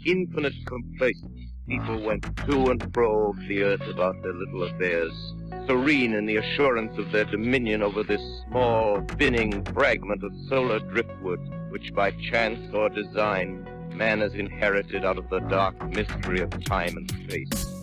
infinite complacence, people went to and fro over the earth about their little affairs, serene in the assurance of their dominion over this small, spinning fragment of solar driftwood, which by chance or design man has inherited out of the dark mystery of time and space.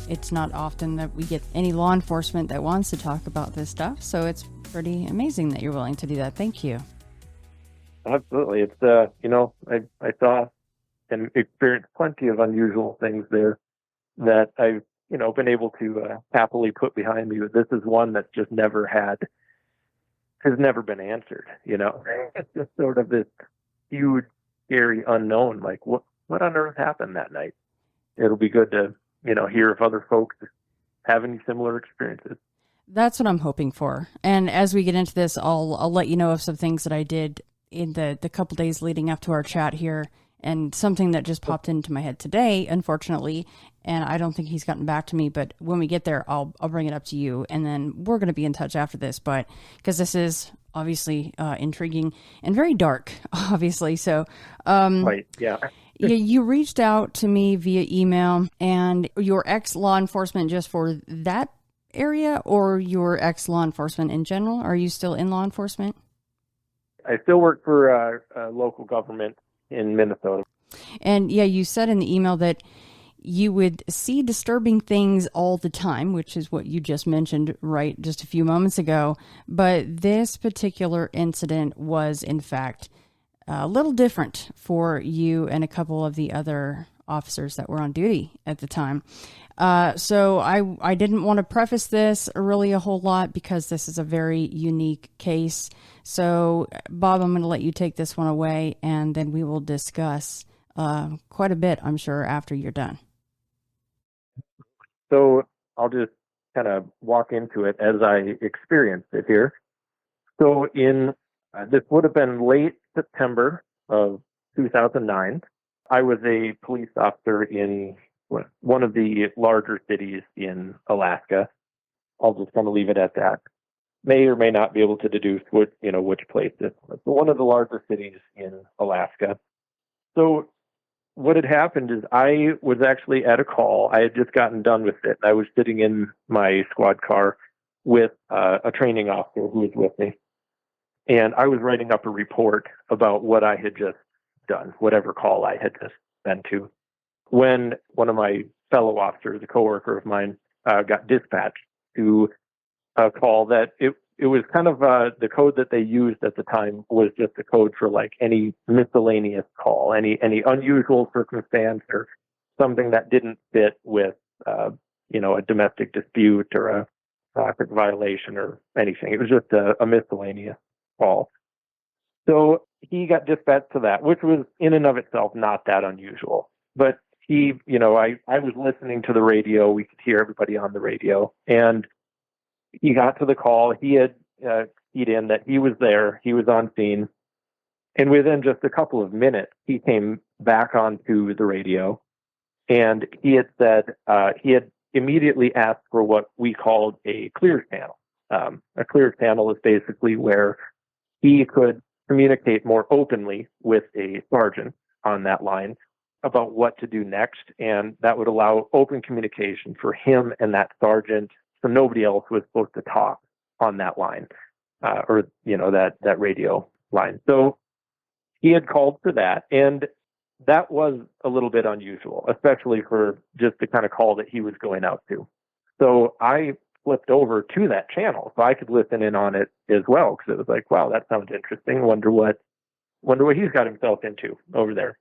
It's not often that we get any law enforcement that wants to talk about this stuff, so it's pretty amazing that you're willing to do that. Thank you. Absolutely. It's, I saw and experienced plenty of unusual things there that I've, been able to happily put behind me. But this is one that's just has never been answered, It's just sort of this huge, scary unknown. Like, what on earth happened that night? It'll be good to hear if other folks have any similar experiences. That's what I'm hoping for. And as we get into this, I'll let you know of some things that I did in the couple days leading up to our chat here, and something that just popped into my head today, unfortunately, and I don't think he's gotten back to me, but when we get there, I'll bring it up to you, and then we're going to be in touch after this, but because this is obviously intriguing and very dark, obviously. So, right, yeah. You reached out to me via email, and your ex-law enforcement just for that area, or your ex-law enforcement in general? Are you still in law enforcement? I still work for local government in Minnesota. And yeah, you said in the email that you would see disturbing things all the time, which is what you just mentioned, right, just a few moments ago. But this particular incident was, in fact, a little different for you and a couple of the other officers that were on duty at the time. So I didn't want to preface this really a whole lot because this is a very unique case. So, Bob, I'm going to let you take this one away, and then we will discuss quite a bit, I'm sure, after you're done. So I'll just kind of walk into it as I experienced it here. So this would have been late September of 2009. I was a police officer in one of the larger cities in Alaska. I'll just kind of leave it at that. May or may not be able to deduce which place it was. But one of the larger cities in Alaska. So what had happened is I was actually at a call. I had just gotten done with it. I was sitting in my squad car with a training officer who was with me. And I was writing up a report about what I had just done, whatever call I had just been to, when one of my fellow officers, a coworker of mine, got dispatched to a call that it was kind of the code that they used at the time was just a code for like any miscellaneous call, any unusual circumstance or something that didn't fit with, a domestic dispute or a traffic violation or anything. It was just a miscellaneous call. So he got dispatched to that, which was in and of itself not that unusual. But he, I was listening to the radio. We could hear everybody on the radio. And he got to the call. He had keyed in that he was there. He was on scene. And within just a couple of minutes, he came back onto the radio. And he had said, he had immediately asked for what we called a clear channel. A clear channel is basically where he could communicate more openly with a sergeant on that line about what to do next. And that would allow open communication for him and that sergeant. So nobody else was supposed to talk on that line, or, that radio line. So he had called for that. And that was a little bit unusual, especially for just the kind of call that he was going out to. So I flipped over to that channel so I could listen in on it as well, because it was like, wow, that sounds interesting. Wonder what he's got himself into over there.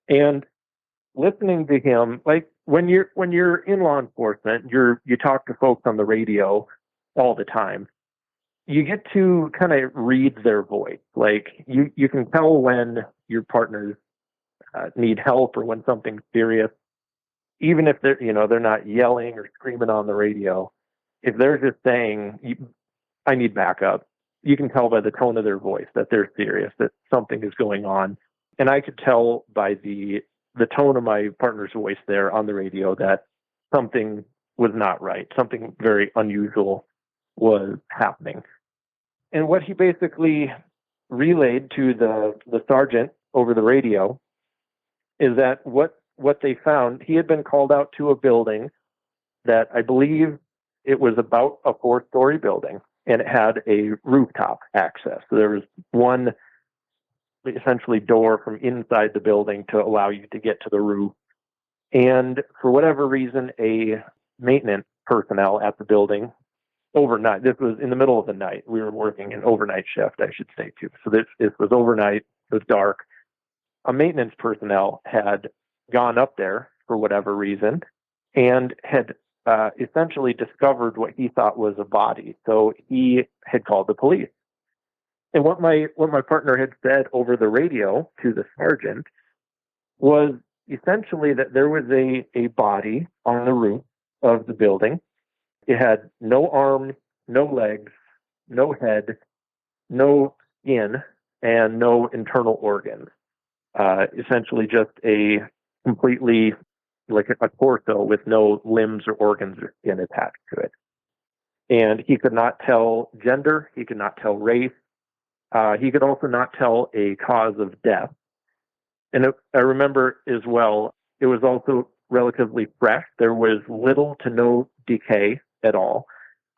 And listening to him, like when you're in law enforcement, you talk to folks on the radio all the time. You get to kind of read their voice. Like you can tell when your partners need help or when something's serious, even if they're not yelling or screaming on the radio. If they're just saying, "I need backup," you can tell by the tone of their voice that they're serious, that something is going on. And I could tell by the tone of my partner's voice there on the radio that something was not right. Something very unusual was happening. And what he basically relayed to the sergeant over the radio is that what they found, he had been called out to a building that I believe it was about a 4-story building, and it had a rooftop access. So there was one essentially door from inside the building to allow you to get to the roof. And for whatever reason, a maintenance personnel at the building overnight, this was in the middle of the night. We were working an overnight shift, I should say, too. So this was overnight. It was dark. A maintenance personnel had gone up there for whatever reason and had essentially discovered what he thought was a body. So he had called the police. And what my partner had said over the radio to the sergeant was essentially that there was a body on the roof of the building. It had no arms, no legs, no head, no skin, and no internal organs. Essentially just a completely like a torso with no limbs or organs or skin attached to it. And he could not tell gender. He could not tell race. He could also not tell a cause of death. And I remember as well, it was also relatively fresh. There was little to no decay at all,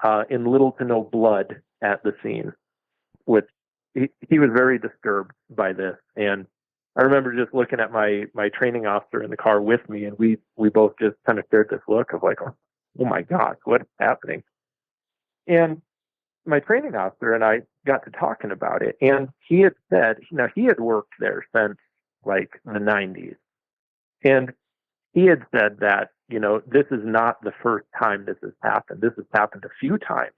and little to no blood at the scene, which he was very disturbed by this. And I remember just looking at my training officer in the car with me, and we both just kind of shared this look of like, oh my gosh, what's happening? And my training officer and I got to talking about it, and he had said, he had worked there since like the 90s. And he had said that, this is not the first time this has happened. This has happened a few times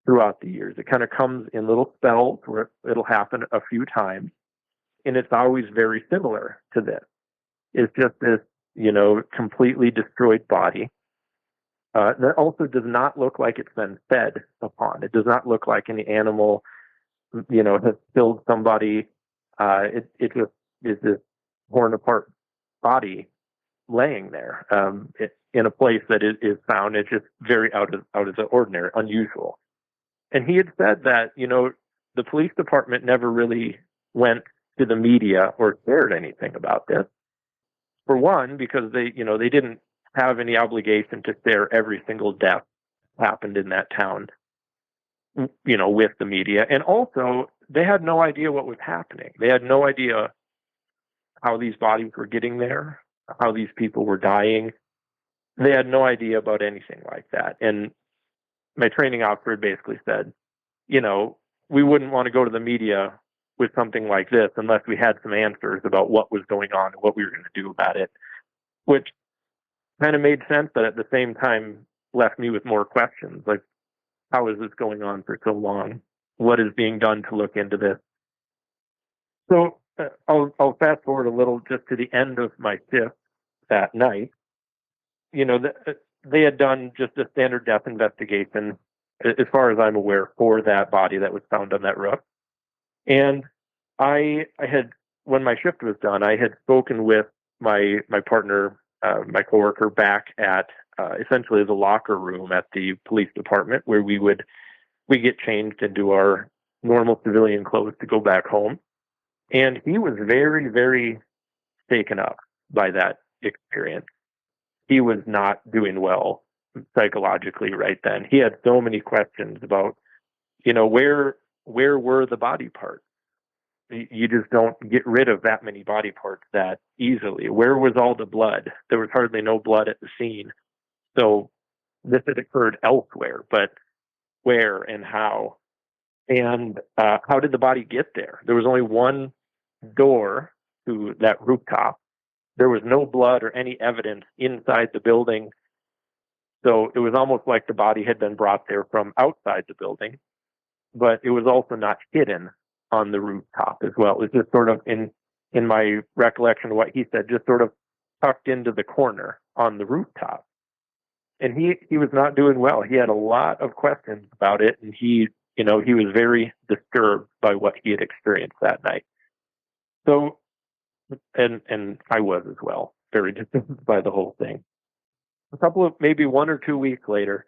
throughout the years. It kind of comes in little spells where it'll happen a few times. And it's always very similar to this. It's just this, completely destroyed body. That also does not look like it's been fed upon. It does not look like any animal, has killed somebody. It just is this torn apart body laying there in a place that is found. It's just very out of the ordinary, unusual. And he had said that, the police department never really went to the media or shared anything about this. For one, because they didn't have any obligation to share every single death happened in that town, with the media. And also, they had no idea what was happening. They had no idea how these bodies were getting there, how these people were dying. They had no idea about anything like that. And my training officer basically said, we wouldn't want to go to the media with something like this unless we had some answers about what was going on and what we were going to do about it, which kind of made sense, but at the same time left me with more questions. Like, how is this going on for so long? What is being done to look into this? So I'll fast forward a little just to the end of my shift that night. They had done just a standard death investigation, as far as I'm aware, for that body that was found on that roof. And I had, when my shift was done, I had spoken with my partner, my coworker, back at essentially the locker room at the police department, where we get changed into our normal civilian clothes to go back home. And he was very, very taken up by that experience. He was not doing well psychologically right then. He had so many questions about, where were the body parts? You just don't get rid of that many body parts that easily. Where was all the blood? There was hardly no blood at the scene. So this had occurred elsewhere, but where and how? And how did the body get there? There was only one door to that rooftop there was no blood or any evidence inside the building. So it was almost like the body had been brought there from outside the building, but it was also not hidden on the rooftop as well. It was just sort of, in my recollection of what he said, just sort of tucked into the corner on the rooftop. And he was not doing well. He had a lot of questions about it, and he was very disturbed by what he had experienced that night. So, and I was as well, very disturbed by the whole thing. A couple of, maybe 1 or 2 weeks later,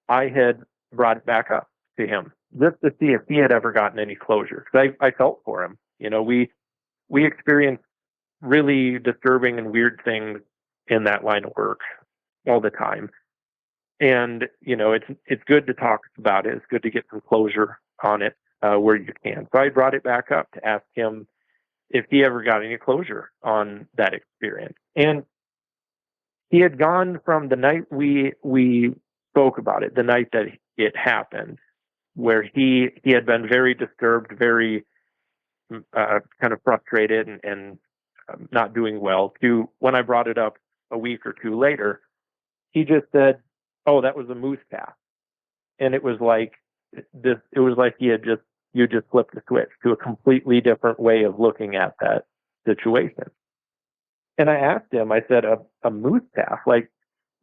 I had brought it back up to him just to see if he had ever gotten any closure. Because I felt for him. We experienced really disturbing and weird things in that line of work all the time. And, it's good to talk about it. It's good to get some closure on it where you can. So I brought it back up to ask him if he ever got any closure on that experience. And he had gone from the night we spoke about it, the night that it happened, where he had been very disturbed, very kind of frustrated and not doing well, to when I brought it up a week or two later, he just said, "Oh, that was a moose path." And it was like this. It was like you just flipped the switch to a completely different way of looking at that situation. And I asked him, I said, a moose path, like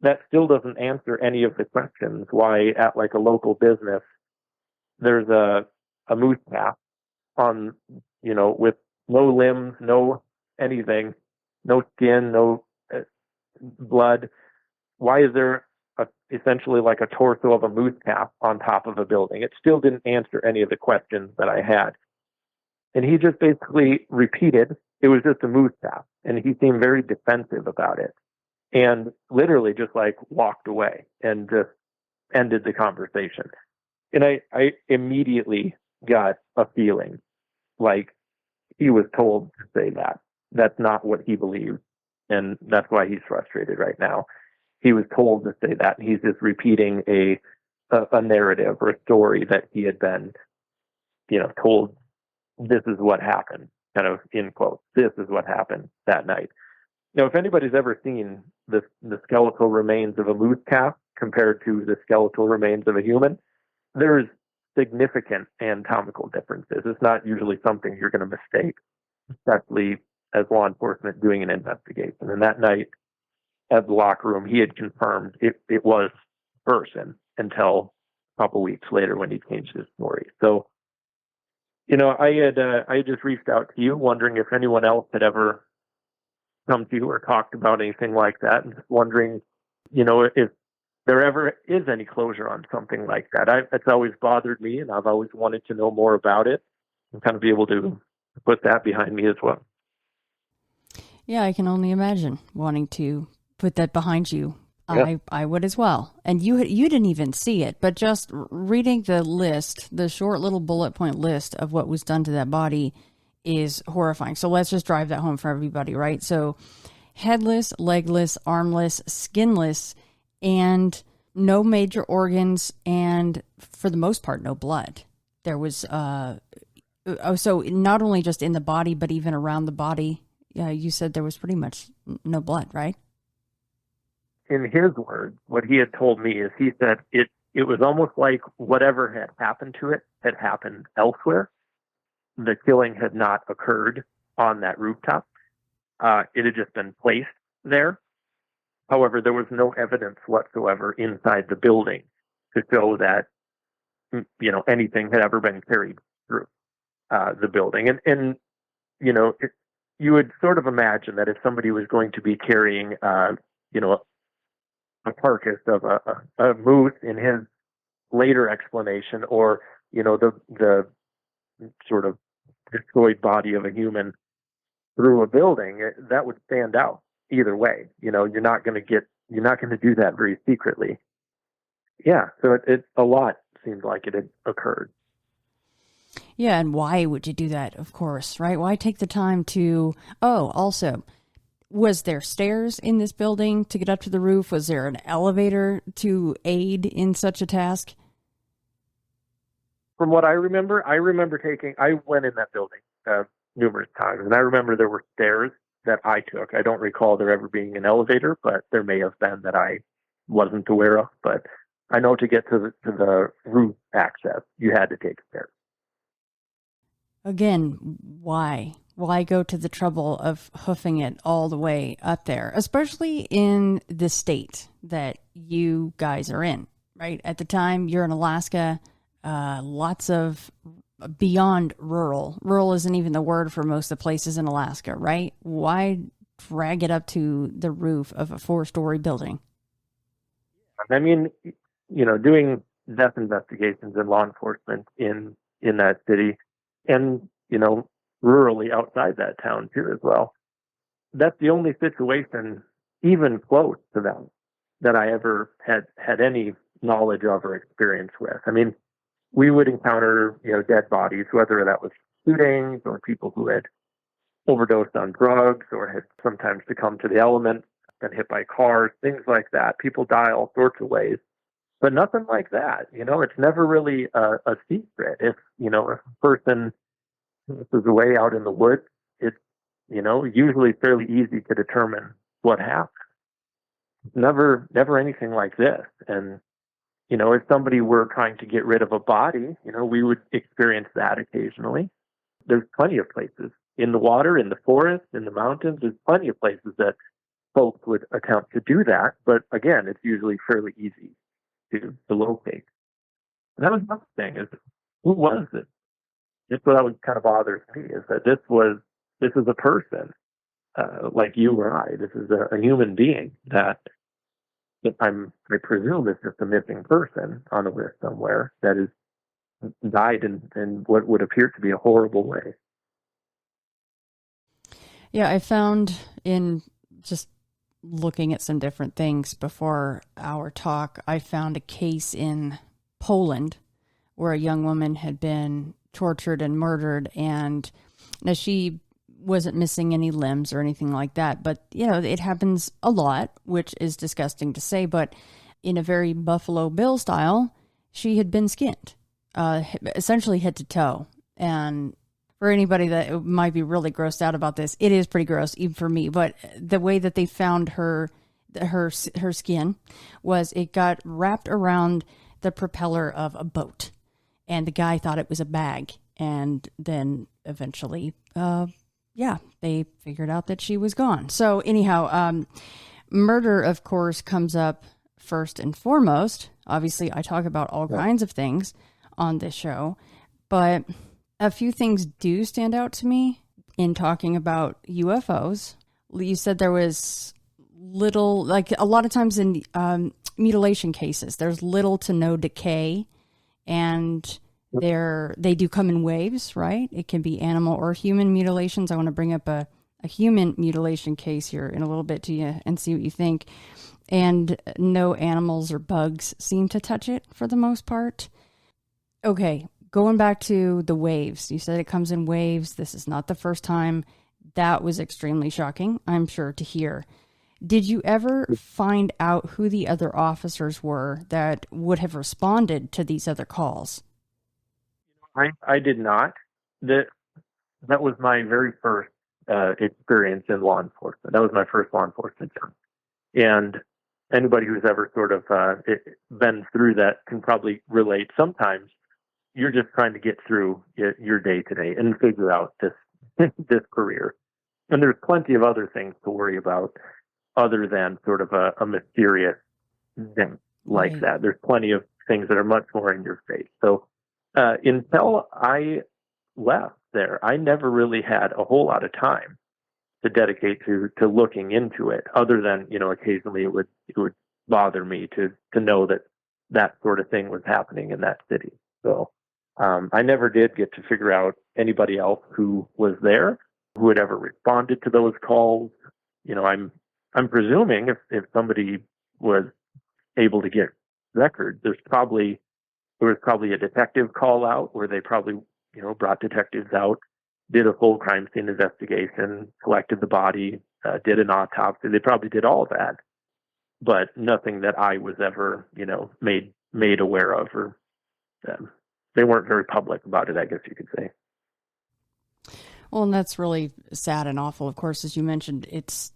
that still doesn't answer any of the questions why at like a local business there's a moose path on, with no limbs, no anything, no skin, no blood. Why is there essentially like a torso of a moose calf on top of a building? It still didn't answer any of the questions that I had. And he just basically repeated, it was just a moose calf. And he seemed very defensive about it. And literally just like walked away and just ended the conversation. And I immediately got a feeling like he was told to say that. That's not what he believed. And that's why he's frustrated right now. He was told to say that. He's just repeating a narrative or a story that he had been, told, this is what happened, kind of in quotes. This is what happened that night. Now, if anybody's ever seen the skeletal remains of a moose calf compared to the skeletal remains of a human, there's significant anatomical differences. It's not usually something you're going to mistake, especially as law enforcement doing an investigation. And that night at the locker room, he had confirmed it was a person until a couple weeks later when he changed his story. So, I had just reached out to you wondering if anyone else had ever come to you or talked about anything like that, and just wondering, if there ever is any closure on something like that. It's always bothered me, and I've always wanted to know more about it and kind of be able to put that behind me as well. Yeah, I can only imagine wanting to put that behind you. Yeah. I would as well. And you didn't even see it, but just reading the list, the short little bullet point list of what was done to that body is horrifying. So let's just drive that home for everybody, right? So headless, legless, armless, skinless, and no major organs, and for the most part, no blood. There was, so not only just in the body, but even around the body. You said there was pretty much no blood, right? In his words, what he had told me is he said it was almost like whatever had happened to it had happened elsewhere. The killing had not occurred on that rooftop. It had just been placed there. However, there was no evidence whatsoever inside the building to show that, anything had ever been carried through the building. And you would sort of imagine that if somebody was going to be carrying, a carcass of a moose in his later explanation, or, the sort of destroyed body of a human through a building, that would stand out either way. You're not going to do that very secretly. Yeah. So it a lot seemed like it had occurred. Yeah. And why would you do that? Of course, right? Why take the time to, also, was there stairs in this building to get up to the roof? Was there an elevator to aid in such a task? From what I remember I went in that building numerous times, and I remember there were stairs that I took. I don't recall there ever being an elevator, but there may have been that I wasn't aware of. But I know to get to the roof access, you had to take stairs. Again, why? Why go to the trouble of hoofing it all the way up there, especially in the state that you guys are in, right? At the time, you're in Alaska, lots of beyond rural. Rural isn't even the word for most of the places in Alaska, right? Why drag it up to the roof of a 4-story building? I mean, doing death investigations and law enforcement in that city and, rurally outside that town too as well. That's the only situation even close to them that I ever had any knowledge of or experience with. I mean, we would encounter, dead bodies, whether that was shootings or people who had overdosed on drugs or had sometimes succumbed to the elements, been hit by cars, things like that. People die all sorts of ways, but nothing like that. It's never really a secret. If a person is away out in the woods, it's, usually fairly easy to determine what happened. Never anything like this. And, if somebody were trying to get rid of a body, we would experience that occasionally. There's plenty of places in the water, in the forest, in the mountains. There's plenty of places that folks would attempt to do that. But again, it's usually fairly easy to locate. And that was another thing, is who was it? Just what always kind of bothers me is that this is a person like you or I. This is a human being that I presume is just a missing person on a list somewhere that has died in what would appear to be a horrible way. Yeah, I found in just looking at some different things before our talk, I found a case in Poland where a young woman had been tortured and murdered, and now she wasn't missing any limbs or anything like that, but it happens a lot, which is disgusting to say, but in a very Buffalo Bill style, she had been skinned, essentially head to toe. And for anybody that might be really grossed out about this, it is pretty gross, even for me, but the way that they found her skin was it got wrapped around the propeller of a boat. And the guy thought it was a bag. And then eventually, they figured out that she was gone. So anyhow, murder, of course, comes up first and foremost. Obviously, I talk about all kinds of things on this show. But a few things do stand out to me in talking about UFOs. You said there was little, like a lot of times in mutilation cases, there's little to no decay. And they do come in waves, right? It can be animal or human mutilations. I want to bring up a human mutilation case here in a little bit to you and see what you think. And no animals or bugs seem to touch it for the most part. Okay, going back to the waves. You said it comes in waves. This is not the first time. That was extremely shocking, I'm sure, to hear. Did you ever find out who the other officers were that would have responded to these other calls? I did not. That was my very first experience in law enforcement. That was my first law enforcement job. And anybody who's ever sort of been through that can probably relate. Sometimes you're just trying to get through your day to day and figure out this career. And there's plenty of other things to worry about other than sort of a mysterious thing like that. There's plenty of things that are much more in your face. So until I left there, I never really had a whole lot of time to dedicate to looking into it, other than, occasionally it would bother me to know that sort of thing was happening in that city. So I never did get to figure out anybody else who was there, who had ever responded to those calls. I'm presuming if somebody was able to get records, there was probably a detective call out where they probably, brought detectives out, did a full crime scene investigation, collected the body, did an autopsy. They probably did all that, but nothing that I was ever, made aware of, or they weren't very public about it, I guess you could say. Well, and that's really sad and awful. Of course, as you mentioned, it's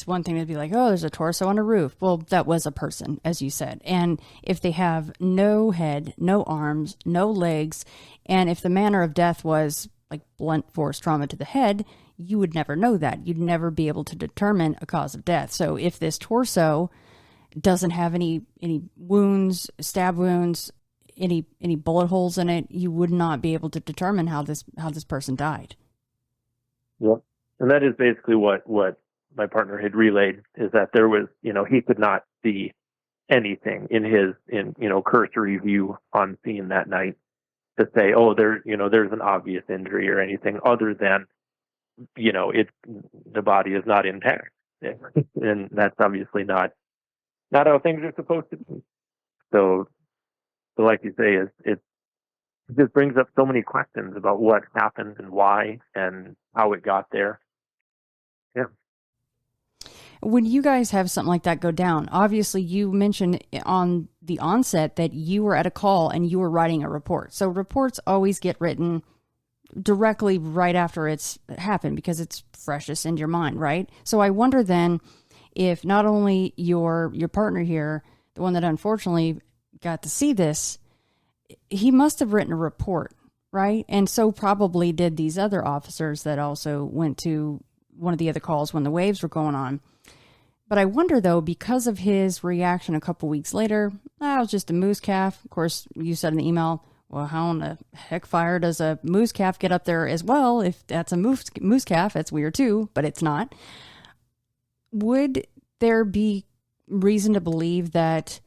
one thing to be like, oh, there's a torso on a roof. Well, that was a person, as you said. And if they have no head, no arms, no legs, and if the manner of death was like blunt force trauma to the head, you would never know that. You'd never be able to determine a cause of death. So if this torso doesn't have any wounds, stab wounds, any bullet holes in it, you would not be able to determine how this person died. Yep. And that is basically what my partner had relayed, is that there was, he could not see anything in cursory view on scene that night to say, oh, there's an obvious injury or anything other than, the body is not intact. And that's obviously not how things are supposed to be. So like you say, it just brings up so many questions about what happened and why and how it got there. Yeah. When you guys have something like that go down, obviously you mentioned on the onset that you were at a call and you were writing a report. So reports always get written directly right after it's happened because it's freshest in your mind, right? So I wonder then if not only your partner here, the one that unfortunately got to see this, he must have written a report, right? And so probably did these other officers that also went to one of the other calls when the waves were going on. But I wonder, though, because of his reaction a couple weeks later, it was just a moose calf. Of course, you said in the email, well, how in the heck fire does a moose calf get up there as well? If that's a moose calf, that's weird too, but it's not. Would there be reason to believe that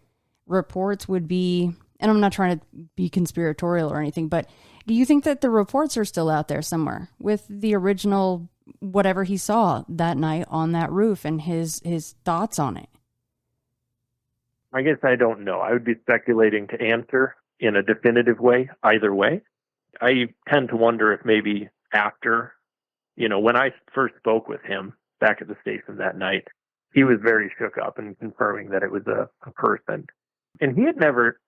reports would be, and I'm not trying to be conspiratorial or anything, but do you think that the reports are still out there somewhere with the original whatever he saw that night on that roof and his thoughts on it? I guess I don't know. I would be speculating to answer in a definitive way, either way. I tend to wonder if maybe after, when I first spoke with him back at the station that night, he was very shook up and confirming that it was a person. And he had never,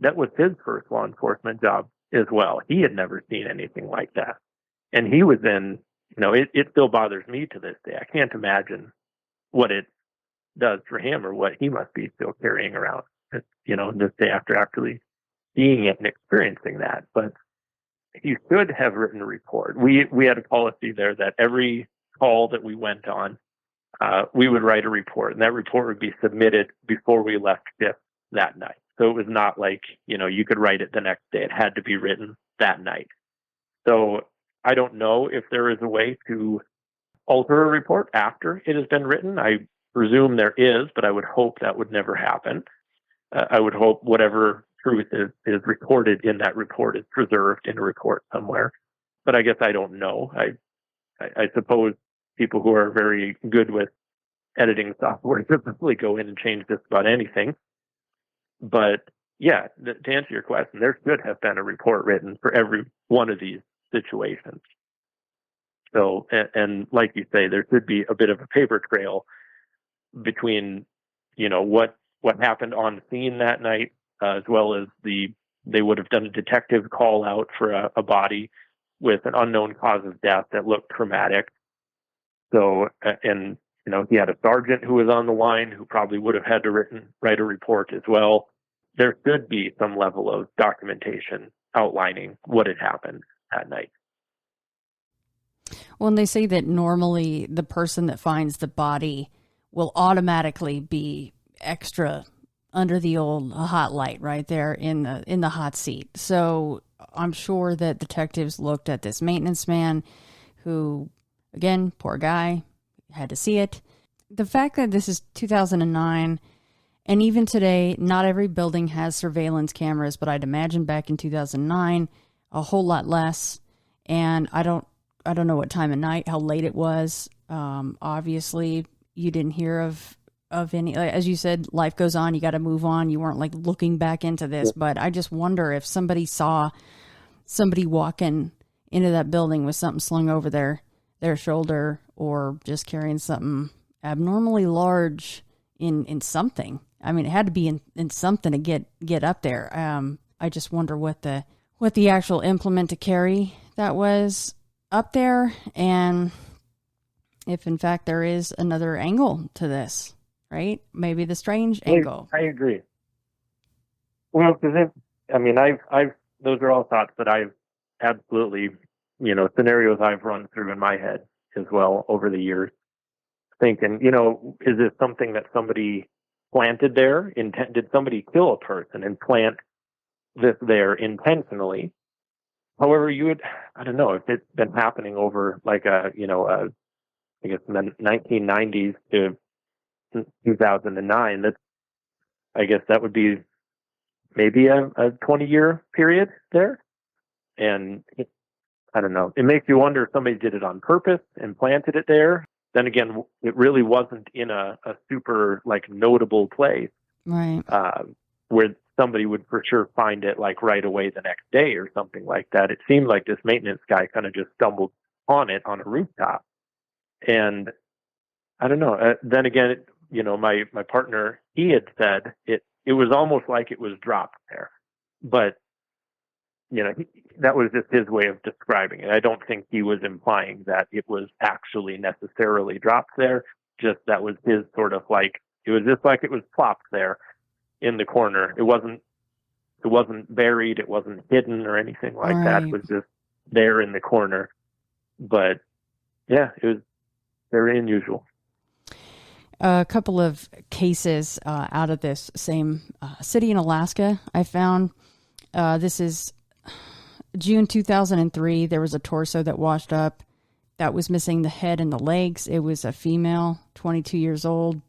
that was his first law enforcement job as well. He had never seen anything like that. And he was in, it still bothers me to this day. I can't imagine what it does for him or what he must be still carrying around, this day after actually seeing it and experiencing that. But he should have written a report. We had a policy there that every call that we went on, we would write a report, and that report would be submitted before we left shift that night. So it was not like, you could write it the next day. It had to be written that night. So I don't know if there is a way to alter a report after it has been written. I presume there is, but I would hope that would never happen. I would hope whatever truth is recorded in that report is preserved in a report somewhere. But I guess I don't know. I suppose people who are very good with editing software typically go in and change just about anything. But yeah, to answer your question, there should have been a report written for every one of these situations. So, and like you say, there should be a bit of a paper trail between, what happened on scene that night, as well as they would have done a detective call out for a body with an unknown cause of death that looked traumatic. So, and, he had a sergeant who was on the line who probably would have had to write a report as well. There should be some level of documentation outlining what had happened that night. Well, and they say that normally the person that finds the body will automatically be extra under the old hot light right there in the hot seat. So I'm sure that detectives looked at this maintenance man who, again, poor guy, had to see it. The fact that this is 2009, and even today, not every building has surveillance cameras, but I'd imagine back in 2009, a whole lot less. And I don't know what time of night, how late it was. Obviously, you didn't hear of any, as you said, life goes on. You got to move on. You weren't like looking back into this, but I just wonder if somebody saw somebody walking into that building with something slung over their shoulder, or just carrying something abnormally large in something. I mean, it had to be in something to get up there. I just wonder what the actual implement to carry that was. up there, and if in fact there is another angle to this, right? Maybe the strange angle. I agree. Well, because I've those are all thoughts that I've absolutely, scenarios I've run through in my head as well over the years, thinking, is this something that somebody planted there? Did somebody kill a person and plant this there intentionally? However, I don't know if it's been happening over like I guess from the 1990s to 2009. I guess that would be maybe a 20-year period there. And I don't know. It makes you wonder if somebody did it on purpose and planted it there. Then again, it really wasn't in a super like notable place, right? Where somebody would for sure find it like right away the next day or something like that. It seemed like this maintenance guy kind of just stumbled on it on a rooftop. And I don't know. Then again, my partner, he had said it was almost like it was dropped there, but that was just his way of describing it. I don't think he was implying that it was actually necessarily dropped there. Just that was his sort of like, it was just like it was plopped there in the corner. It wasn't buried. It wasn't hidden or anything like that. It was just there in the corner. But yeah, it was very unusual. A couple of cases out of this same city in Alaska I found. This is June 2003. There was a torso that washed up that was missing the head and the legs. It was a female, 22 years old,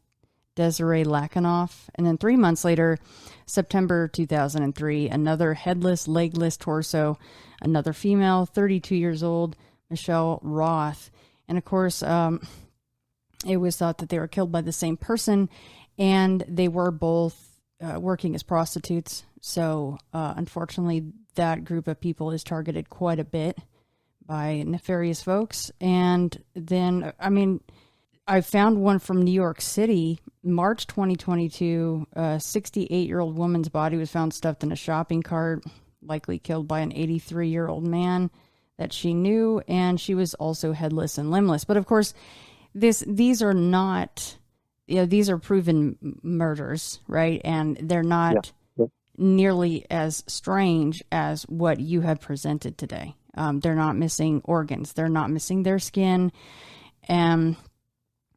Desiree Lakanoff. And then 3 months later, September 2003, another headless, legless torso, another female, 32 years old, Michelle Roth. And of course, it was thought that they were killed by the same person, and they were both working as prostitutes. So, unfortunately, that group of people is targeted quite a bit by nefarious folks. And then, I found one from New York City, March 2022. A 68-year-old woman's body was found stuffed in a shopping cart, likely killed by an 83-year-old man that she knew, and she was also headless and limbless. But of course, these are not, these are proven murders, right? And they're not nearly as strange as what you have presented today. They're not missing organs. They're not missing their skin. And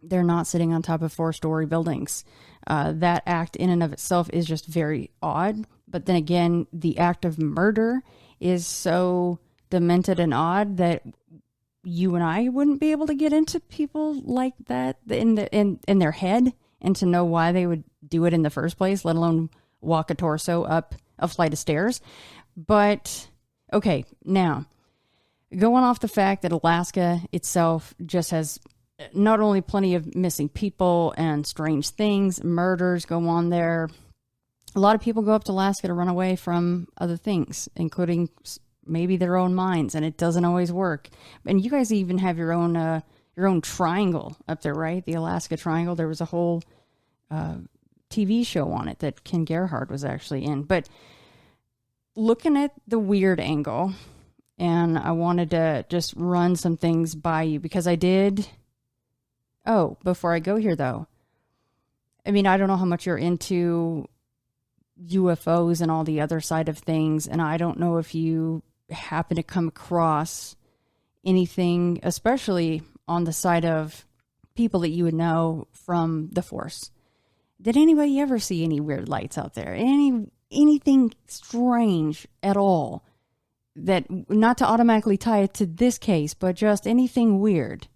they're not sitting on top of 4-story buildings. That act in and of itself is just very odd. But then again, the act of murder is so demented and odd that you and I wouldn't be able to get into people like that in their head and to know why they would do it in the first place, let alone walk a torso up a flight of stairs. But okay, now going off the fact that Alaska itself just has not only plenty of missing people and strange things, murders go on there. A lot of people go up to Alaska to run away from other things, including maybe their own minds, and it doesn't always work. And you guys even have your own triangle up there, right? The Alaska Triangle. There was a whole TV show on it that Ken Gerhard was actually in. But looking at the weird angle, and I wanted to just run some things by you because I did. Oh, before I go here though, I don't know how much you're into UFOs and all the other side of things, and I don't know if you happen to come across anything, especially on the side of people that you would know from the force. Did anybody ever see any weird lights out there? Anything strange at all? That, not to automatically tie it to this case, but just anything weird?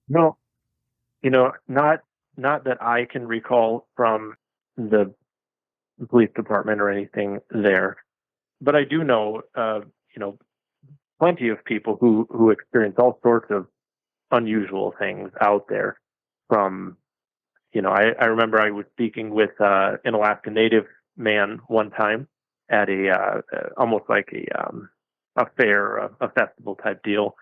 No, not that I can recall from the police department or anything there. But I do know, plenty of people who experience all sorts of unusual things out there. From, I remember I was speaking with an Alaska Native man one time at almost like a fair, a festival type deal,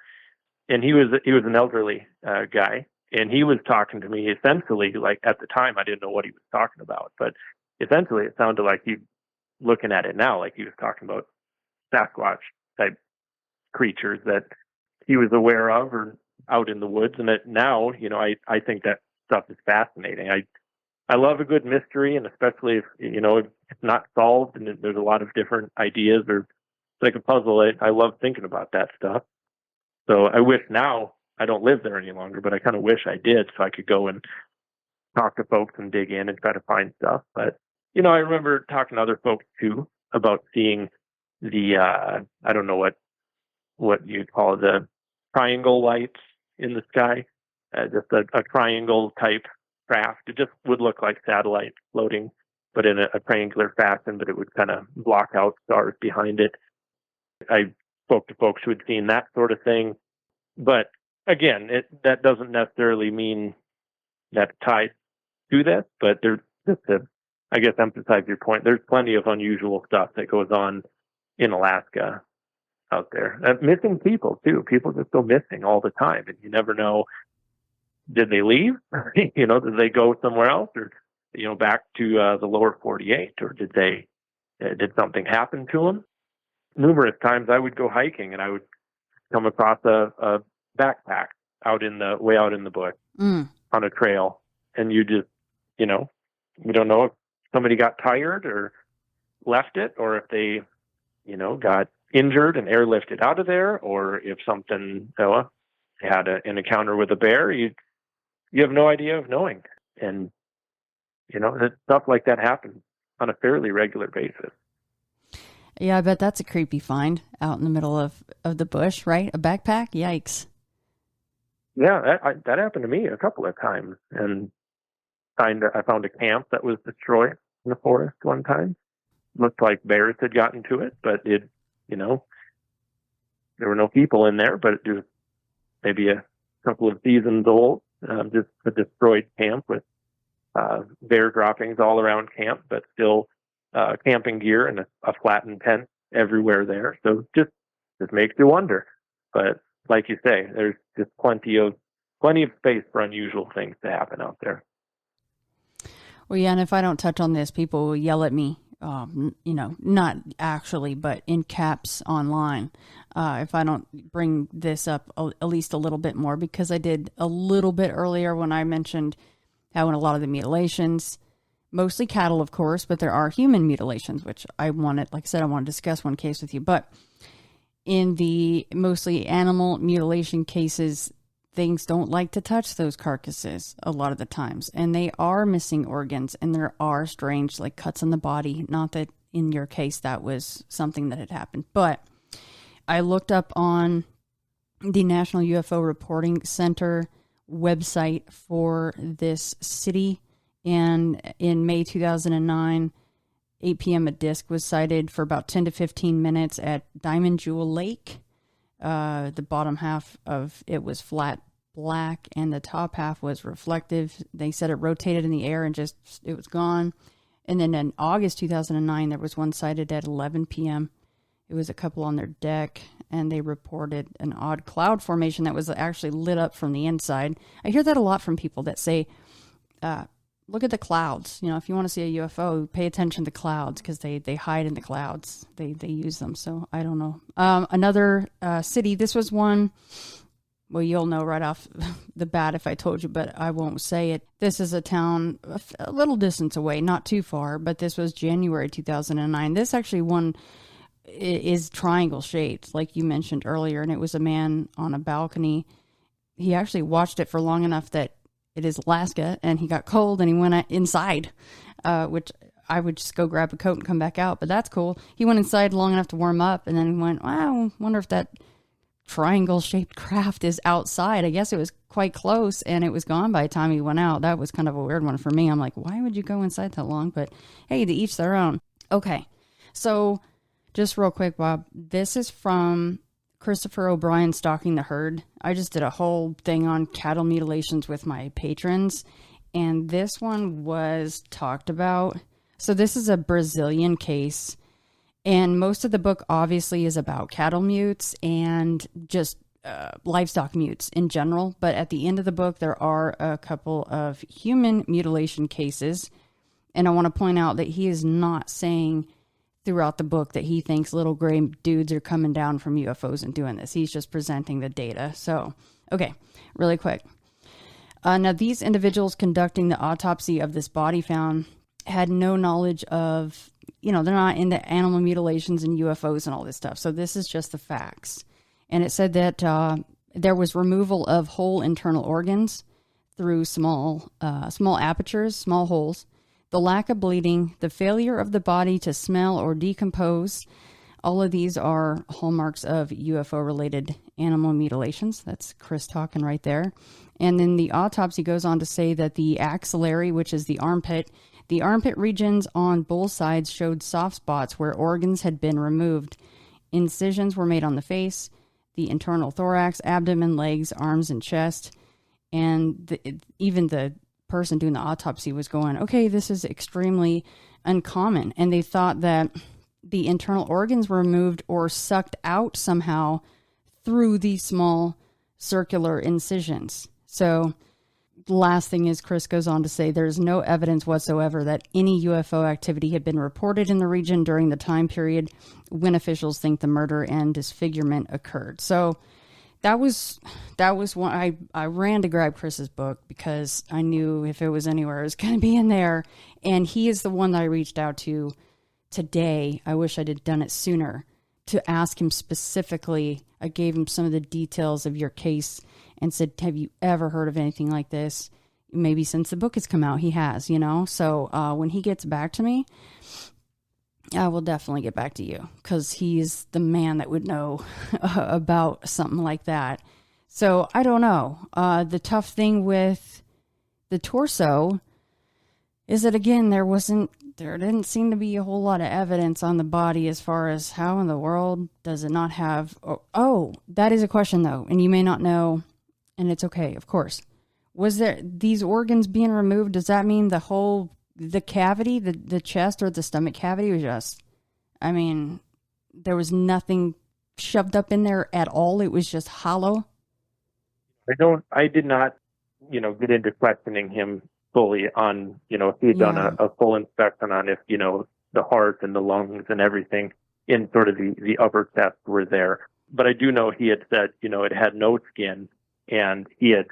and he was an elderly guy, and he was talking to me essentially like at the time I didn't know what he was talking about, but essentially it sounded like he looking at it now, like he was talking about Sasquatch type creatures that he was aware of or out in the woods. And that now, I think that stuff is fascinating. I love a good mystery, and especially if, it's not solved and there's a lot of different ideas, or it's like a puzzle. I love thinking about that stuff. So I wish now I don't live there any longer, but I kind of wish I did so I could go and talk to folks and dig in and try to find stuff. But, I remember talking to other folks too about seeing the, I don't know what you'd call the triangle lights in the sky, just a triangle type craft. It just would look like satellites floating, but in a triangular fashion, but it would kind of block out stars behind it. I spoke to folks who had seen that sort of thing. But again, that doesn't necessarily mean that ties to this, but there's just to, I guess, emphasize your point. There's plenty of unusual stuff that goes on in Alaska out there. Missing people too. People just go missing all the time, and you never know. Did they leave? Did they go somewhere else, or back to the lower 48, or did something happen to them? Numerous times I would go hiking and I would come across a backpack way out in the bush on a trail, and you just you don't know if somebody got tired or left it, or if they got injured and airlifted out of there, or if something had an encounter with a bear. You have no idea of knowing. And, stuff like that happens on a fairly regular basis. Yeah, I bet that's a creepy find out in the middle of the bush, right? A backpack? Yikes. Yeah, that happened to me a couple of times. And I found a camp that was destroyed in the forest one time. Looked like bears had gotten to it, but there were no people in there, but it was maybe a couple of seasons old. Just a destroyed camp with bear droppings all around camp, but still camping gear and a flattened tent everywhere there. So just makes you wonder. But like you say, there's just plenty of space for unusual things to happen out there. Well, yeah, and if I don't touch on this, people will yell at me. Not actually, but in caps online. If I don't bring this up at least a little bit more, because I did a little bit earlier when I mentioned how in a lot of the mutilations, mostly cattle, of course, but there are human mutilations, which I want to discuss one case with you. But in the mostly animal mutilation cases, things don't like to touch those carcasses a lot of the times, and they are missing organs, and there are strange cuts in the body. Not that in your case that was something that had happened, but I looked up on the National UFO Reporting Center website for this city, and in May 2009, 8 p.m. a disc was sighted for about 10 to 15 minutes at Diamond Jewel Lake. The bottom half of it was flat black and the top half was reflective. They said it rotated in the air and it was gone. And then in August 2009, there was one sighted at 11 p.m. It was a couple on their deck, and they reported an odd cloud formation that was actually lit up from the inside. I hear that a lot from people that say, look at the clouds. If you want to see a UFO, pay attention to clouds, because they hide in the clouds. They use them. So I don't know. Another city, this was one, well, you'll know right off the bat if I told you, but I won't say it. This is a town a little distance away, not too far, but this was January 2009. This actually one is triangle shaped, like you mentioned earlier, and it was a man on a balcony. He actually watched it for long enough that it is Alaska, and he got cold and he went inside, which I would just go grab a coat and come back out, but that's cool. He went inside long enough to warm up, and then went, wow, wonder if that triangle shaped craft is outside. I guess it was quite close, and it was gone by the time he went out. That was kind of a weird one for me. I'm like, why would you go inside that long? But hey, to each their own. Okay, so just real quick, Bob, this is from Christopher O'Brien, Stalking the Herd. I just did a whole thing on cattle mutilations with my patrons, and this one was talked about. So this is a Brazilian case, and most of the book obviously is about cattle mutes and just livestock mutes in general. But at the end of the book, there are a couple of human mutilation cases. And I want to point out that he is not saying throughout the book that he thinks little gray dudes are coming down from UFOs and doing this. He's just presenting the data. So, okay, really quick. Now, these individuals conducting the autopsy of this body found had no knowledge of, they're not into animal mutilations and UFOs and all this stuff. So this is just the facts. And it said that there was removal of whole internal organs through small apertures, small holes, the lack of bleeding, the failure of the body to smell or decompose. All of these are hallmarks of UFO-related animal mutilations. That's Chris talking right there. And then the autopsy goes on to say that the axillary, which is the armpit regions on both sides showed soft spots where organs had been removed. Incisions were made on the face, the internal thorax, abdomen, legs, arms, and chest. And even the person doing the autopsy was going, okay, this is extremely uncommon. And they thought that the internal organs were removed or sucked out somehow through these small circular incisions. So the last thing is Chris goes on to say there's no evidence whatsoever that any UFO activity had been reported in the region during the time period when officials think the murder and disfigurement occurred. So that was one. I ran to grab Chris's book because I knew if it was anywhere, it was going to be in there. And he is the one that I reached out to today. I wish I had done it sooner to ask him specifically. I gave him some of the details of your case and said, have you ever heard of anything like this? Maybe since the book has come out, he has, So when he gets back to me, I will definitely get back to you because he's the man that would know about something like that. So I don't know. The tough thing with the torso is that, again, there didn't seem to be a whole lot of evidence on the body as far as how in the world does it not have... Oh, that is a question, though, and you may not know, and it's okay, of course. Was there these organs being removed? Does that mean the cavity, the chest or the stomach cavity was just, there was nothing shoved up in there at all. It was just hollow. I did not, get into questioning him fully on, if he had done a full inspection on if, the heart and the lungs and everything in sort of the upper chest were there. But I do know he had said, it had no skin, and he had,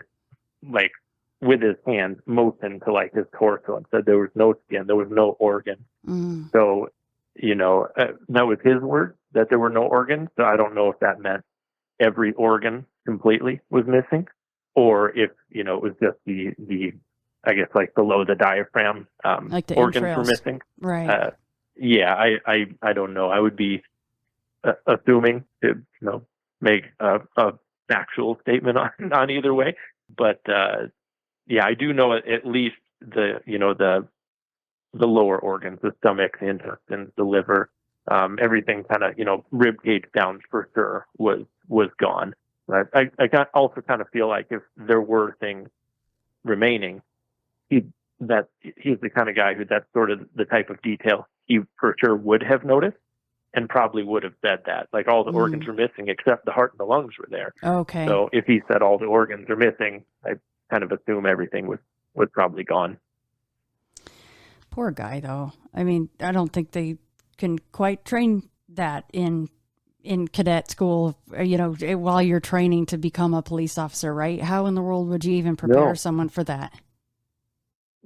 with his hands motioned to his torso and said there was no skin, there was no organ. Mm. So, that was his word that there were no organs. So I don't know if that meant every organ completely was missing, or if, it was just the I guess below the diaphragm, the organs were missing. Right. I don't know. I would be assuming to, make a factual statement on either way, but, I do know at least the lower organs, the stomach, the intestines, the liver, everything kind of, rib cage down for sure was gone. But I also kind of feel like if there were things remaining, he's the kind of guy who that's sort of the type of detail he for sure would have noticed and probably would have said that. All the organs were missing except the heart and the lungs were there. Okay. So if he said all the organs are missing, I kind of assume everything was probably gone. Poor guy, though. I don't think they can quite train that in cadet school, while you're training to become a police officer, right? How in the world would you even prepare someone for that?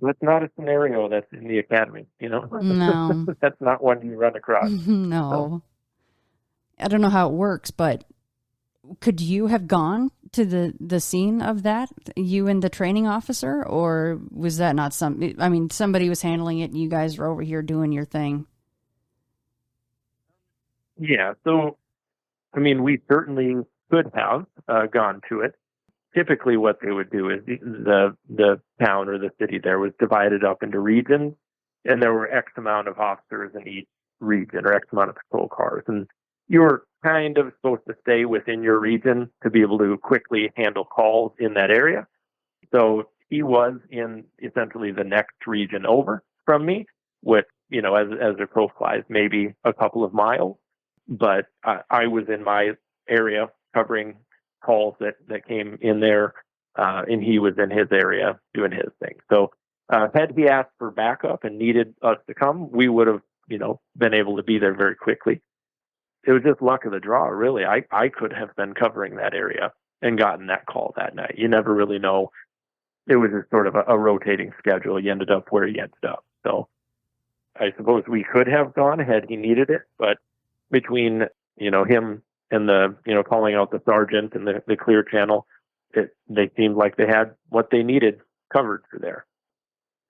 That's not a scenario that's in the academy, No. That's not one you run across. No. I don't know how it works, but could you have gone to the scene of that, you and the training officer, or was that not somebody was handling it and you guys were over here doing your thing? Yeah, so, we certainly could have gone to it. Typically what they would do is the town or the city there was divided up into regions, and there were X amount of officers in each region or X amount of patrol cars. And you were kind of supposed to stay within your region to be able to quickly handle calls in that area. So he was in essentially the next region over from me, which, as the crow flies, maybe a couple of miles. But I was in my area covering calls that came in there, and he was in his area doing his thing. So had he asked for backup and needed us to come, we would have been able to be there very quickly. It was just luck of the draw, really. I could have been covering that area and gotten that call that night. You never really know. It was just sort of a rotating schedule. You ended up where you ended up. So I suppose we could have gone had he needed it, but between, him and the, calling out the sergeant and the clear channel, they seemed like they had what they needed covered for there.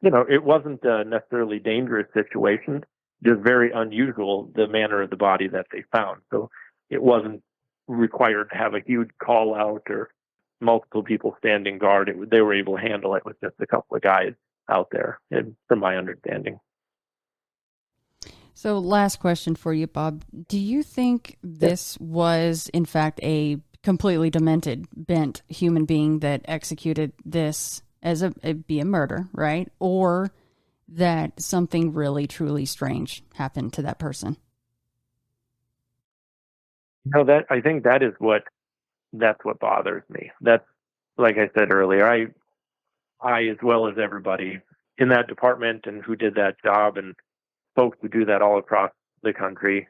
It wasn't a necessarily dangerous situation, just very unusual, the manner of the body that they found. So it wasn't required to have a huge call out or multiple people standing guard. They were able to handle it with just a couple of guys out there, from my understanding. So last question for you, Bob. Do you think this was, in fact, a completely demented, bent human being that executed this as be a murder, right? Or that something really, truly strange happened to that person? I think that's what bothers me. That's, like I said earlier, I, as well as everybody in that department and who did that job and folks who do that all across the country,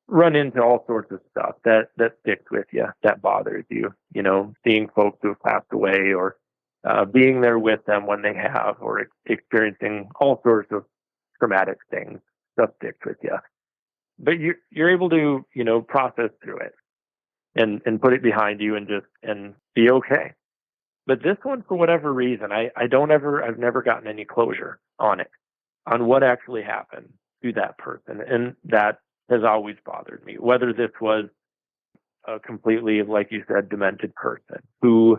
run into all sorts of stuff that sticks with you, that bothers you, seeing folks who have passed away or being there with them when they have, or experiencing all sorts of traumatic things, stuff sticks with you. But you're able to, process through it and put it behind you and be okay. But this one, for whatever reason, I've never gotten any closure on it, on what actually happened to that person. And that has always bothered me, whether this was a completely, like you said, demented person who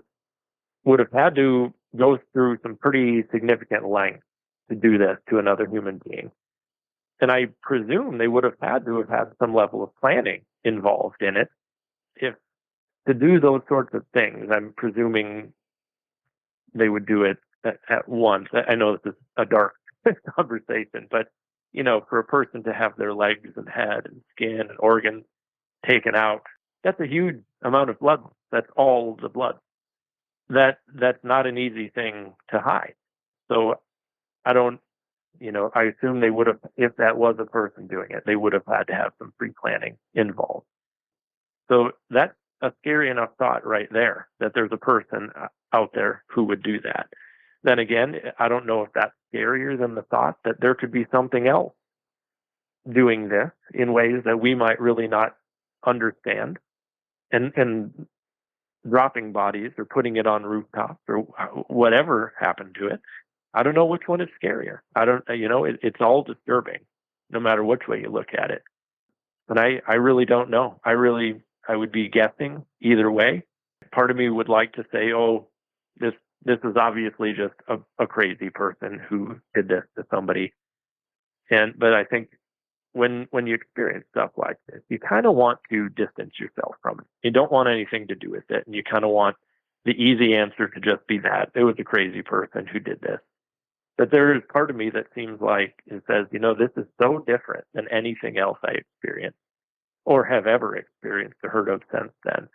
would have had to go through some pretty significant lengths to do this to another human being. And I presume they would have had to have had some level of planning involved in it. If to do those sorts of things, I'm presuming they would do it at once. I know this is a dark conversation, but for a person to have their legs and head and skin and organs taken out, that's a huge amount of blood. That's all the blood. That's not an easy thing to hide. So I assume they would have, if that was a person doing it, they would have had to have some pre-planning involved. So that's a scary enough thought right there, that there's a person out there who would do that. Then again, I don't know if that's scarier than the thought that there could be something else doing this in ways that we might really not understand, and dropping bodies or putting it on rooftops or whatever happened to it. I don't know which one is scarier. It's all disturbing, no matter which way you look at it. But I really don't know. I would be guessing either way. Part of me would like to say, oh, this is obviously just a crazy person who did this to somebody. But I think when you experience stuff like this, you kind of want to distance yourself from it. You don't want anything to do with it. And you kind of want the easy answer to just be that it was a crazy person who did this. But there is part of me that seems like it says, this is so different than anything else I experienced or have ever experienced or heard of since then,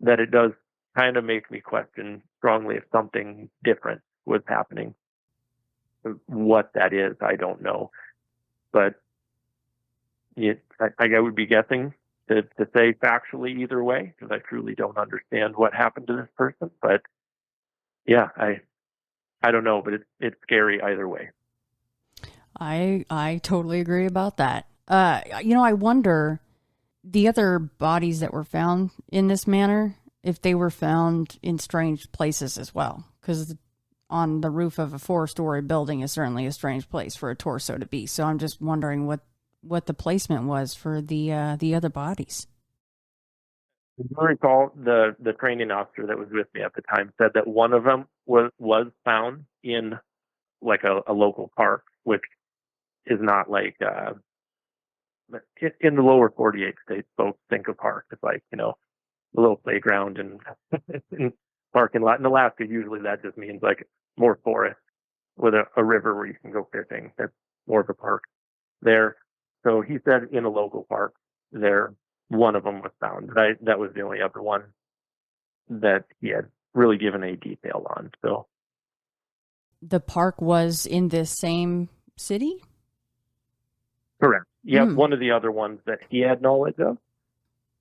that it does kind of make me question strongly if something different was happening. What that is, I don't know. But I would be guessing to say factually either way, because I truly don't understand what happened to this person. But yeah, I don't know, but it's scary either way. I totally agree about that. I wonder the other bodies that were found in this manner, if they were found in strange places as well, because on the roof of a 4-story building is certainly a strange place for a torso to be. So I'm just wondering what the placement was for the other bodies. I recall the training officer that was with me at the time said that one of them was found in like a local park, which is not like in the lower 48 states, folks think of park as like, a little playground and parking lot. In Alaska, usually that just means like more forest with a river where you can go fishing. That's more of a park there. So he said in a local park there, one of them was found. That was the only other one that he had really given a detail on. So the park was in this same city? Correct. Yeah, one of the other ones that he had knowledge of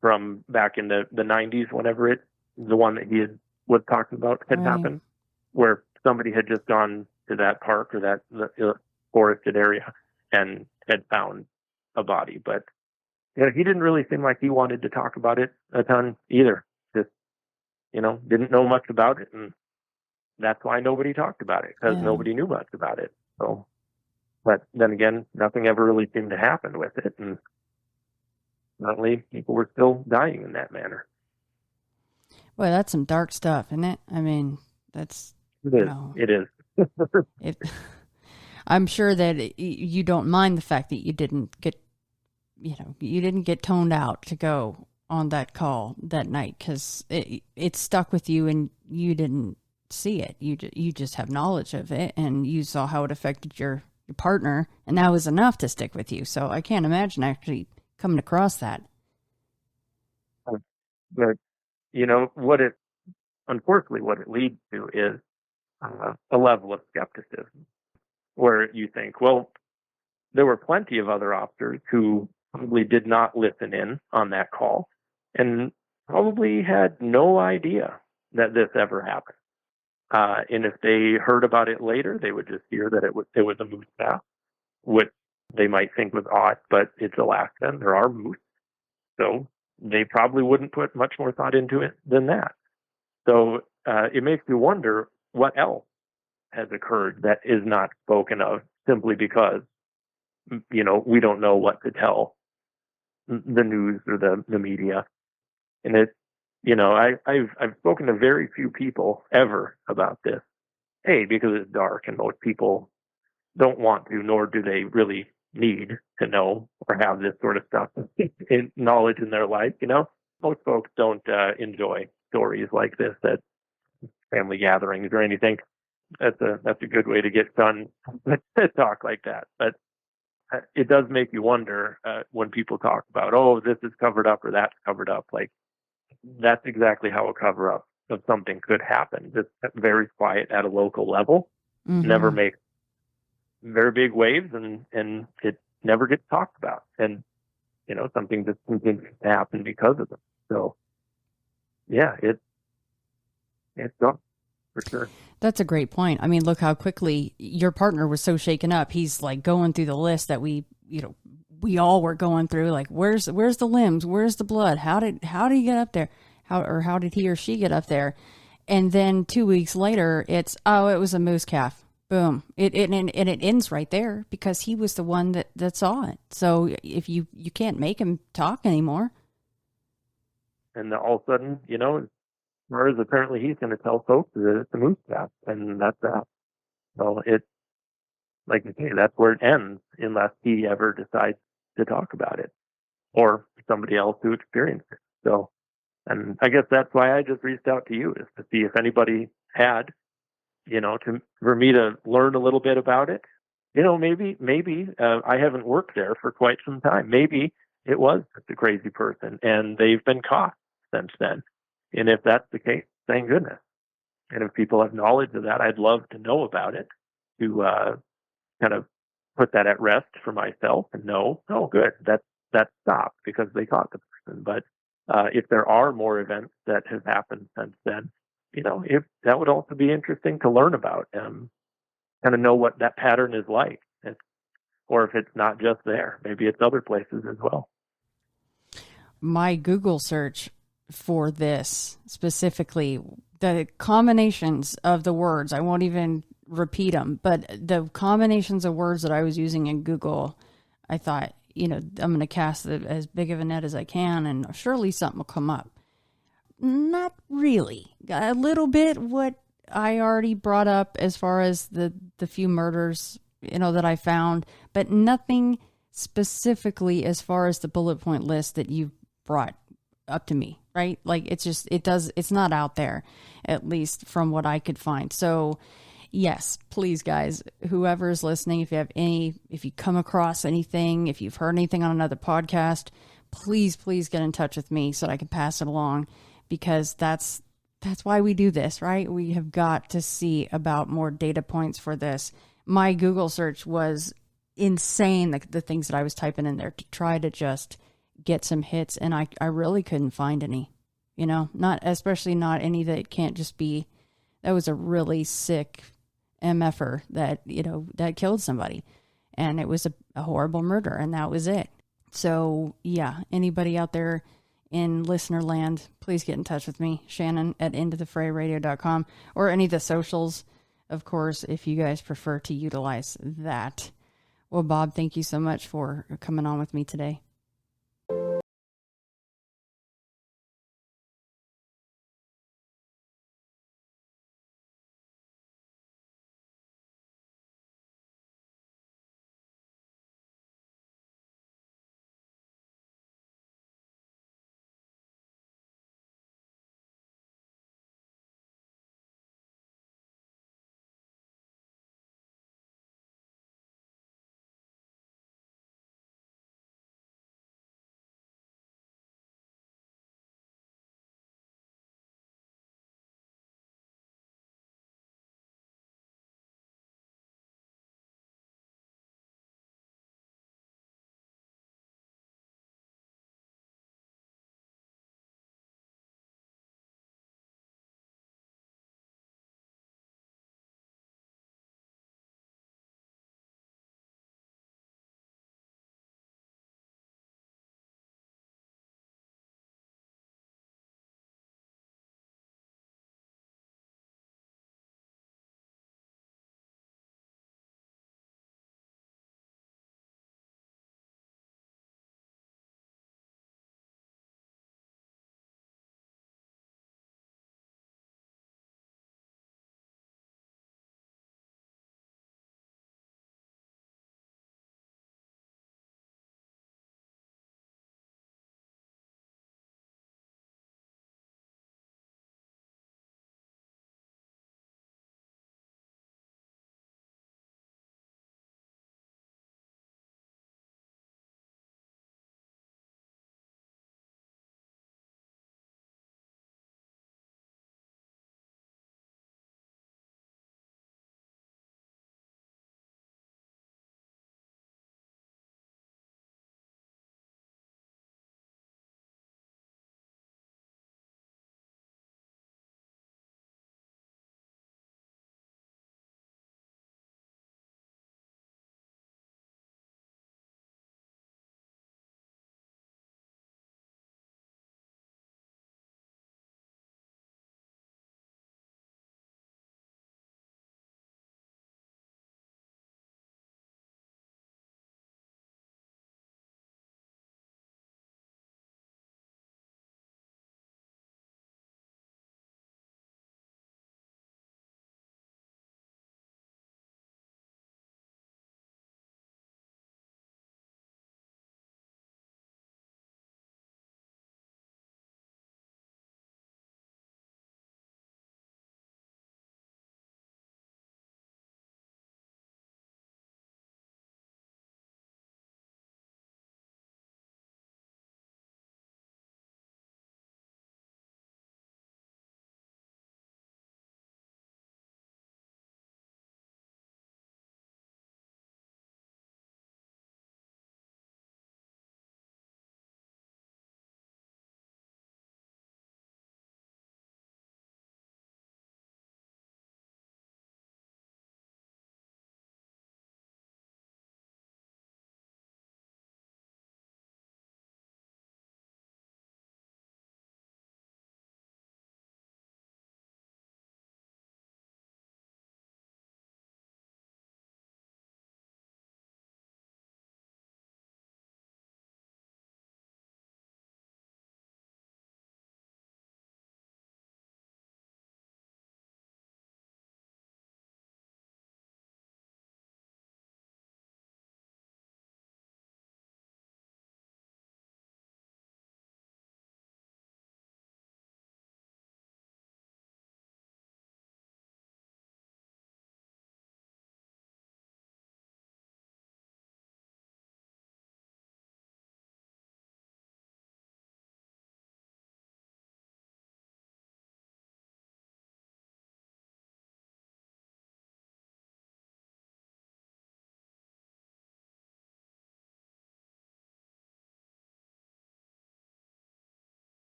from back in the 90s, whenever the one that was talking about had happened, where somebody had just gone to that park or that the forested area and had found a body. But he didn't really seem like he wanted to talk about it a ton either. Just, didn't know much about it. And that's why nobody talked about it, because nobody knew much about it. So, but then again, nothing ever really seemed to happen with it. And suddenly people were still dying in that manner. Well, that's some dark stuff, isn't it? I mean, that's... It is. I'm sure that you don't mind the fact that you didn't get toned out to go on that call that night, because it stuck with you and you didn't see it. You just have knowledge of it, and you saw how it affected your partner, and that was enough to stick with you. So I can't imagine actually coming across that. But unfortunately, what it leads to is a level of skepticism, where you think, well, there were plenty of other officers who probably did not listen in on that call and probably had no idea that this ever happened. And if they heard about it later, they would just hear that it was a moose calf, which they might think was odd, but it's Alaska and there are moose. So they probably wouldn't put much more thought into it than that. So it makes me wonder what else has occurred that is not spoken of, simply because, we don't know what to tell the news or the media. And I've spoken to very few people ever about this. Because it's dark and most people don't want to, nor do they really need to know or have this sort of stuff in knowledge in their life. Most folks don't enjoy stories like this at family gatherings or anything. That's a good way to get done to talk like that. But it does make you wonder when people talk about, this is covered up or that's covered up. Like, that's exactly how a cover up of something could happen. Just very quiet at a local level, never makes very big waves, and it never gets talked about. And something just continues to happen because of it. So yeah, it's done for sure. That's a great point. I mean, look how quickly your partner was so shaken up. He's like going through the list that we all were going through. Like, where's the limbs? Where's the blood? How did he get up there? How did he or she get up there? And then 2 weeks later, it was a moose calf. Boom. It ends right there, because he was the one that saw it. So if you can't make him talk anymore. And all of a sudden, whereas apparently he's going to tell folks that it's a moose calf, and that's that. So it's, like you say, that's where it ends, unless he ever decides to talk about it, or somebody else who experienced it. So, and I guess that's why I just reached out to you, is to see if anybody had, for me to learn a little bit about it. Maybe I haven't worked there for quite some time. Maybe it was just a crazy person, and they've been caught since then. And if that's the case, thank goodness. And if people have knowledge of that, I'd love to know about it, to kind of put that at rest for myself and know, good, that stopped because they caught the person. But if there are more events that have happened since then, if that would also be interesting to learn about, kind of know what that pattern is like, or if it's not just there, maybe it's other places as well. My Google search for this specifically, the combinations of the words, I won't even repeat them, but the combinations of words that I was using in Google, I thought, I'm going to cast as big of a net as I can, and surely something will come up. Not really. A little bit what I already brought up as far as the few murders, that I found, but nothing specifically as far as the bullet point list that you brought up to me, right? Like, it's not out there, at least from what I could find. So yes, please guys, whoever is listening, if you come across anything, if you've heard anything on another podcast, please get in touch with me so that I can pass it along, because that's why we do this, right? We have got to see about more data points for this. My Google search was insane, the things that I was typing in there to try to just get some hits, and I really couldn't find any, especially not any that can't just be, that was a really sick MFer that, that killed somebody, and it was a horrible murder, and that was it. So yeah, anybody out there in listener land, please get in touch with me, Shannon at intothefrayradio.com, or any of the socials, of course, if you guys prefer to utilize that. Well, Bob, thank you so much for coming on with me today.